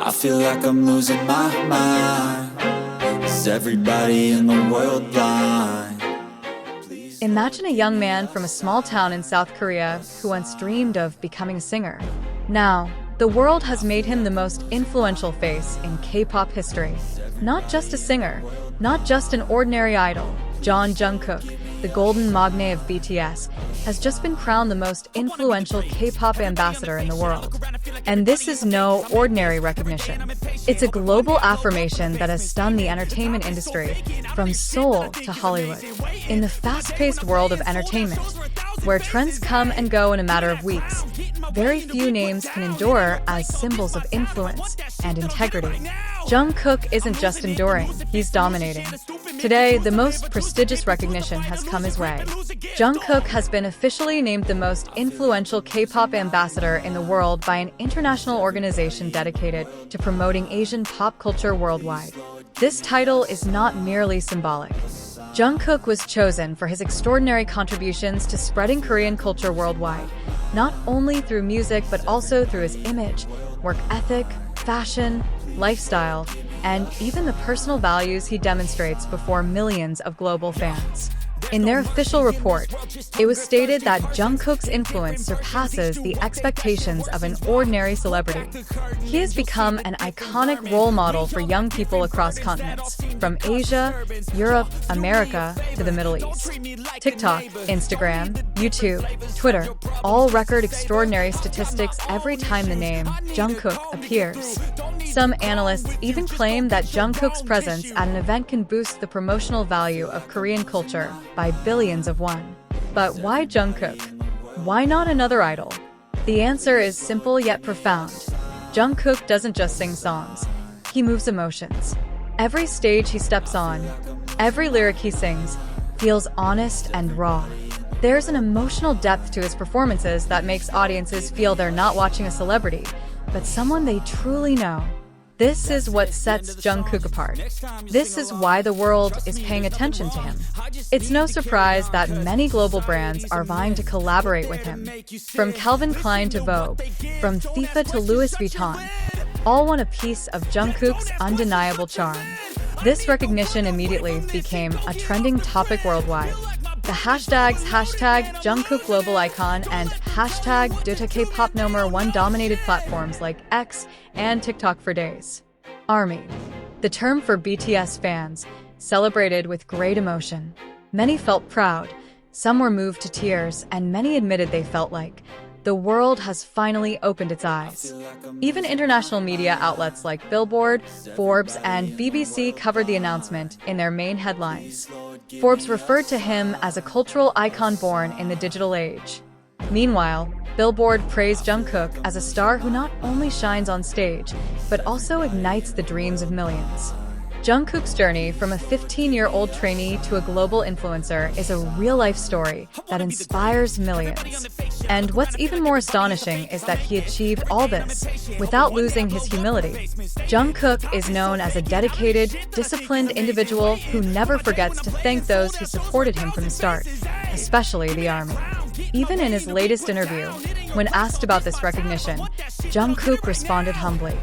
I feel like I'm losing my mind. Is everybody in the world blind? Imagine a young man from a small town in South Korea who once dreamed of becoming a singer. Now, the world has made him the most influential face in K-pop history. Not just a singer, not just an ordinary idol, Jungkook, the golden magne of BTS, has just been crowned the most influential K-pop ambassador in the world. And this is no ordinary recognition. It's a global affirmation that has stunned the entertainment industry, from Seoul to Hollywood. In the fast-paced world of entertainment, where trends come and go in a matter of weeks, very few names can endure as symbols of influence and integrity. Jungkook isn't just enduring, he's dominating. Today, the most prestigious recognition has come his way. Jungkook has been officially named the most influential K-pop ambassador in the world by an international organization dedicated to promoting Asian pop culture worldwide. This title is not merely symbolic. Jungkook was chosen for his extraordinary contributions to spreading Korean culture worldwide, not only through music but also through his image, work ethic, fashion, lifestyle, and even the personal values he demonstrates before millions of global fans. In their official report, it was stated that Jungkook's influence surpasses the expectations of an ordinary celebrity. He has become an iconic role model for young people across continents, from Asia, Europe, America, to the Middle East. TikTok, Instagram, YouTube, Twitter, all record extraordinary statistics every time the name Jungkook appears. Some analysts even claim that Jungkook's presence at an event can boost the promotional value of Korean culture by billions of won. But why Jungkook? Why not another idol? The answer is simple yet profound. Jungkook doesn't just sing songs, he moves emotions. Every stage he steps on, every lyric he sings, feels honest and raw. There's an emotional depth to his performances that makes audiences feel they're not watching a celebrity, but someone they truly know. This is what sets Jungkook apart. This is why the world is paying attention to him. It's no surprise that many global brands are vying to collaborate with him. From Calvin Klein to Vogue, from FIFA to Louis Vuitton, all want a piece of Jungkook's undeniable charm. This recognition immediately became a trending topic worldwide. The hashtags #Jungkook Global Icon and #DotaKpop #1 dominated platforms like X and TikTok for days. AMRY, the term for BTS fans, celebrated with great emotion. Many felt proud, some were moved to tears, and many admitted they felt like the world has finally opened its eyes. Even international media outlets like Billboard, Forbes, and BBC covered the announcement in their main headlines. Forbes referred to him as a cultural icon born in the digital age. Meanwhile, Billboard praised Jungkook as a star who not only shines on stage, but also ignites the dreams of millions. Jungkook's journey from a 15-year-old trainee to a global influencer is a real-life story that inspires millions. And what's even more astonishing is that he achieved all this without losing his humility. Jungkook is known as a dedicated, disciplined individual who never forgets to thank those who supported him from the start, especially the ARMY. Even in his latest interview, when asked about this recognition, Jungkook responded humbly,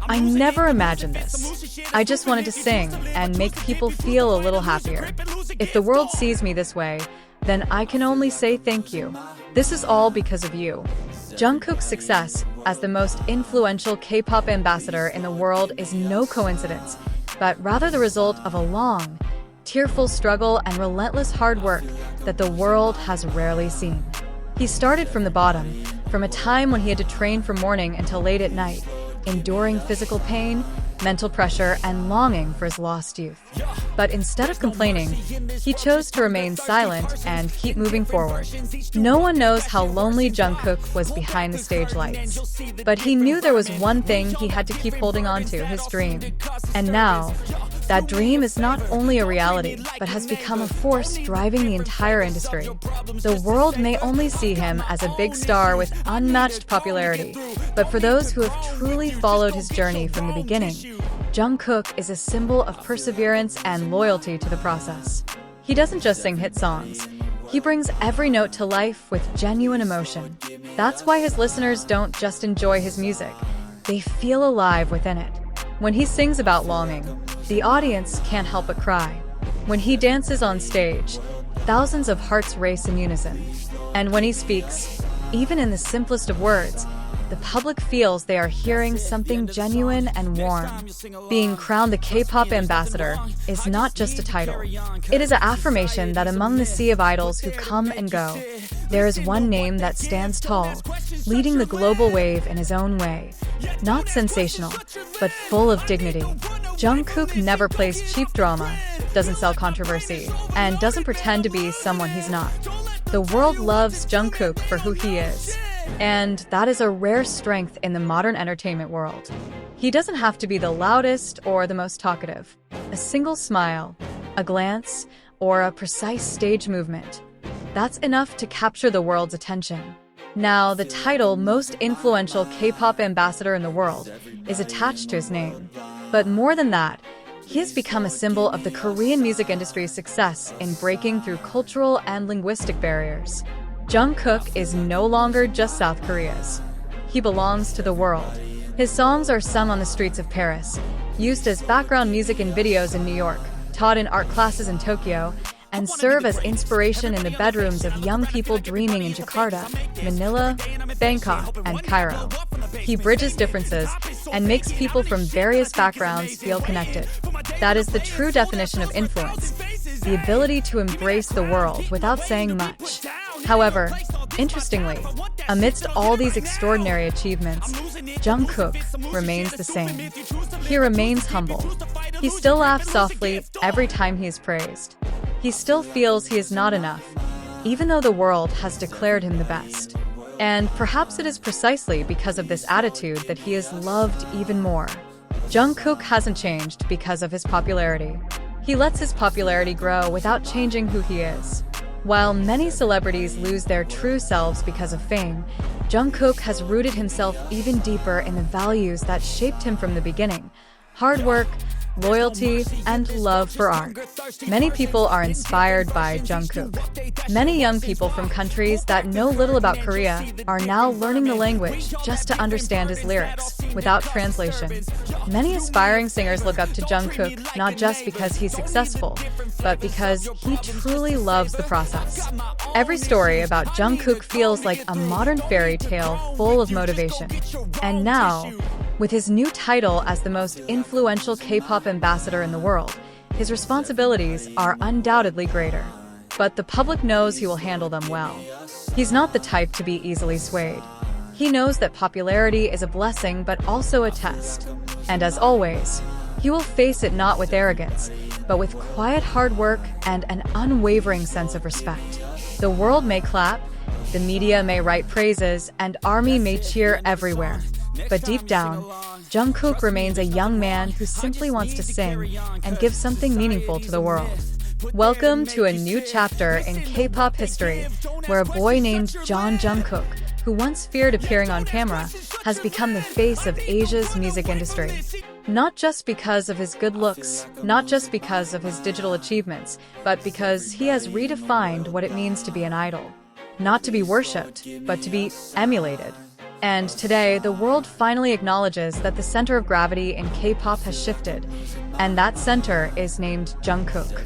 "I never imagined this. I just wanted to sing and make people feel a little happier. If the world sees me this way, then I can only say thank you. This is all because of you." Jungkook's success as the most influential K-pop ambassador in the world is no coincidence, but rather the result of a long, tearful struggle and relentless hard work that the world has rarely seen. He started from the bottom, from a time when he had to train from morning until late at night, enduring physical pain, mental pressure, and longing for his lost youth. But instead of complaining, he chose to remain silent and keep moving forward. No one knows how lonely Jungkook was behind the stage lights. But he knew there was one thing he had to keep holding on to, his dream. And now, that dream is not only a reality, but has become a force driving the entire industry. The world may only see him as a big star with unmatched popularity, but for those who have truly followed his journey from the beginning, Jungkook is a symbol of perseverance and loyalty to the process. He doesn't just sing hit songs. He brings every note to life with genuine emotion. That's why his listeners don't just enjoy his music, they feel alive within it. When he sings about longing, the audience can't help but cry. When he dances on stage, thousands of hearts race in unison. And when he speaks, even in the simplest of words, the public feels they are hearing something genuine and warm. Being crowned the K-pop ambassador is not just a title. It is an affirmation that among the sea of idols who come and go, there is one name that stands tall, leading the global wave in his own way. Not sensational, but full of dignity. Jungkook never plays cheap drama, doesn't sell controversy, and doesn't pretend to be someone he's not. The world loves Jungkook for who he is. And that is a rare strength in the modern entertainment world. He doesn't have to be the loudest or the most talkative. A single smile, a glance, or a precise stage movement. That's enough to capture the world's attention. Now, the title Most Influential K-pop Ambassador in the World is attached to his name. But more than that, he has become a symbol of the Korean music industry's success in breaking through cultural and linguistic barriers. Jungkook is no longer just South Korea's. He belongs to the world. His songs are sung on the streets of Paris, used as background music in videos in New York, taught in art classes in Tokyo, and serve as inspiration in the bedrooms of young people dreaming in Jakarta, Manila, Bangkok, and Cairo. He bridges differences and makes people from various backgrounds feel connected. That is the true definition of influence, the ability to embrace the world without saying much. However, interestingly, amidst all these extraordinary achievements, Jungkook remains the same. He remains humble. He still laughs softly every time he is praised. He still feels he is not enough, even though the world has declared him the best. And perhaps it is precisely because of this attitude that he is loved even more. Jungkook hasn't changed because of his popularity. He lets his popularity grow without changing who he is. While many celebrities lose their true selves because of fame, Jungkook has rooted himself even deeper in the values that shaped him from the beginning: hard work, loyalty, and love for art. Many people are inspired by Jungkook. Many young people from countries that know little about Korea are now learning the language just to understand his lyrics, without translation. Many aspiring singers look up to Jungkook not just because he's successful, but because he truly loves the process. Every story about Jungkook feels like a modern fairy tale full of motivation. And now, with his new title as the most influential K-pop ambassador in the world, his responsibilities are undoubtedly greater. But the public knows he will handle them well. He's not the type to be easily swayed. He knows that popularity is a blessing but also a test. And as always, he will face it not with arrogance, but with quiet hard work and an unwavering sense of respect. The world may clap, the media may write praises, and ARMY may cheer everywhere. But deep down, Jungkook remains a young man who simply wants to sing and give something meaningful to the world. Welcome to a new chapter in K-pop history, where a boy named Jungkook, who once feared appearing on camera, has become the face of Asia's music industry. Not just because of his good looks, not just because of his digital achievements, but because he has redefined what it means to be an idol. Not to be worshipped, but to be emulated. And today, the world finally acknowledges that the center of gravity in K-pop has shifted, and that center is named Jungkook.